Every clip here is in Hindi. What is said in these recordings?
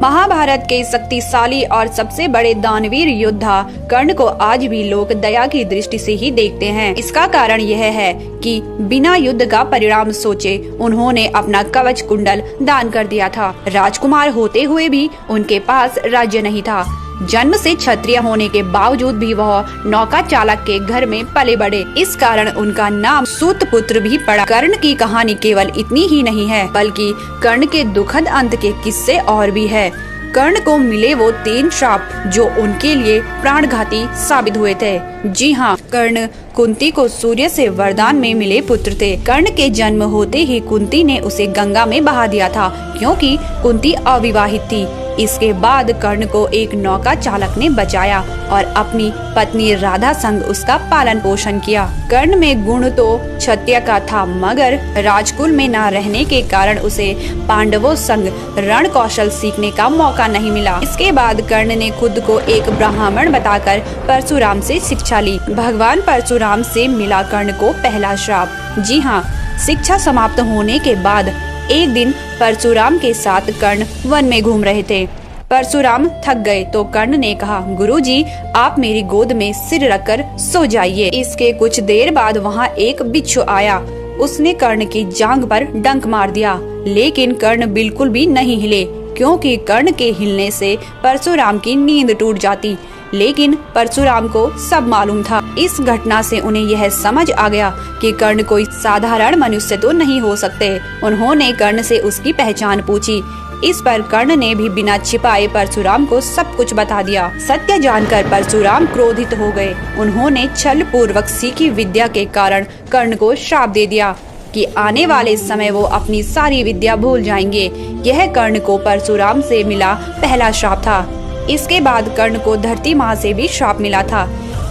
महाभारत के शक्तिशाली और सबसे बड़े दानवीर योद्धा कर्ण को आज भी लोग दया की दृष्टि से ही देखते हैं। इसका कारण यह है कि बिना युद्ध का परिणाम सोचे उन्होंने अपना कवच कुंडल दान कर दिया था। राजकुमार होते हुए भी उनके पास राज्य नहीं था। जन्म से क्षत्रिय होने के बावजूद भी वह नौका चालक के घर में पले बढ़े। इस कारण उनका नाम सूत पुत्र भी पड़ा। कर्ण की कहानी केवल इतनी ही नहीं है, बल्कि कर्ण के दुखद अंत के किस्से और भी है। कर्ण को मिले वो 3 श्राप जो उनके लिए प्राणघाती साबित हुए थे। जी हाँ, कर्ण कुंती को सूर्य से वरदान में मिले पुत्र थे। कर्ण के जन्म होते ही कुंती ने उसे गंगा में बहा दिया था, क्योंकि कुंती अविवाहित थी। इसके बाद कर्ण को एक नौका चालक ने बचाया और अपनी पत्नी राधा संग उसका पालन पोषण किया। कर्ण में गुण तो क्षत्रिय का था, मगर राजकुल में न रहने के कारण उसे पांडवों संग रण कौशल सीखने का मौका नहीं मिला। इसके बाद कर्ण ने खुद को एक ब्राह्मण बताकर परशुराम से शिक्षा ली। भगवान परशुराम से मिला कर्ण को पहला श्राप। जी हाँ, शिक्षा समाप्त होने के बाद एक दिन परशुराम के साथ कर्ण वन में घूम रहे थे। परशुराम थक गए तो कर्ण ने कहा, गुरुजी, आप मेरी गोद में सिर रखकर सो जाइए। इसके कुछ देर बाद वहाँ एक बिच्छू आया। उसने कर्ण की जांघ पर डंक मार दिया, लेकिन कर्ण बिल्कुल भी नहीं हिले, क्योंकि कर्ण के हिलने से परशुराम की नींद टूट जाती। लेकिन परशुराम को सब मालूम था। इस घटना से उन्हें यह समझ आ गया कि कर्ण कोई साधारण मनुष्य तो नहीं हो सकते। उन्होंने कर्ण से उसकी पहचान पूछी। इस पर कर्ण ने भी बिना छिपाए परशुराम को सब कुछ बता दिया। सत्य जानकर परशुराम क्रोधित हो गए। उन्होंने छल पूर्वक सीखी विद्या के कारण कर्ण को श्राप दे दिया कि आने वाले समय वो अपनी सारी विद्या भूल जाएंगे। यह कर्ण को परशुराम से मिला पहला श्राप था। इसके बाद कर्ण को धरती माँ से भी श्राप मिला था।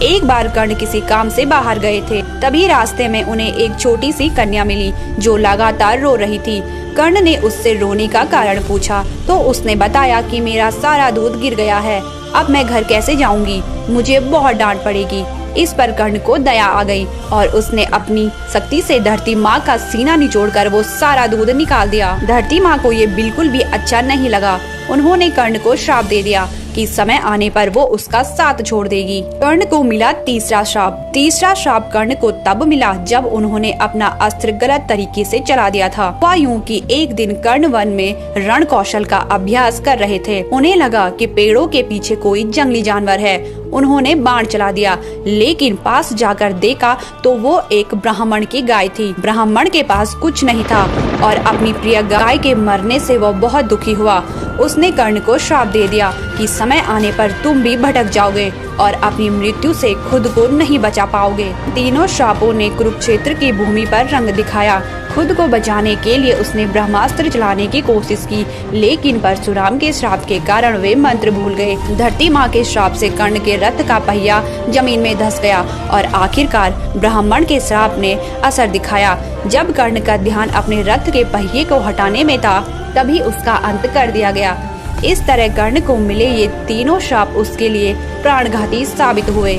एक बार कर्ण किसी काम से बाहर गए थे, तभी रास्ते में उन्हें एक छोटी सी कन्या मिली जो लगातार रो रही थी। कर्ण ने उससे रोने का कारण पूछा तो उसने बताया कि मेरा सारा दूध गिर गया है, अब मैं घर कैसे जाऊंगी, मुझे बहुत डांट पड़ेगी। इस पर कर्ण को दया आ गई और उसने अपनी शक्ति से धरती माँ का सीना निचोड़कर वो सारा दूध निकाल दिया। धरती माँ को ये बिल्कुल भी अच्छा नहीं लगा। उन्होंने कर्ण को श्राप दे दिया कि समय आने पर वो उसका साथ छोड़ देगी। कर्ण को मिला तीसरा श्राप। तीसरा श्राप कर्ण को तब मिला जब उन्होंने अपना अस्त्र गलत तरीके से चला दिया था। हुआ यूं कि एक दिन कर्ण वन में रण कौशल का अभ्यास कर रहे थे। उन्हें लगा कि पेड़ों के पीछे कोई जंगली जानवर है। उन्होंने बाण चला दिया, लेकिन पास जाकर देखा तो वो एक ब्राह्मण की गाय थी। ब्राह्मण के पास कुछ नहीं था और अपनी प्रिय गाय के मरने से वो बहुत दुखी हुआ। उसने कर्ण को श्राप दे दिया कि समय आने पर तुम भी भटक जाओगे और अपनी मृत्यु से खुद को नहीं बचा पाओगे। तीनों श्रापों ने कुरुक्षेत्र की भूमि पर रंग दिखाया। खुद को बचाने के लिए उसने ब्रह्मास्त्र चलाने की कोशिश की, लेकिन परशुराम के श्राप के कारण वे मंत्र भूल गए। धरती माँ के श्राप से कर्ण के रथ का पहिया जमीन में धंस गया और आखिरकार ब्राह्मण के श्राप ने असर दिखाया। जब कर्ण का ध्यान अपने रथ के पहिए को हटाने में था, तभी उसका अंत कर दिया गया। इस तरह कर्ण को मिले ये तीनों श्राप उसके लिए प्राणघाती साबित हुए।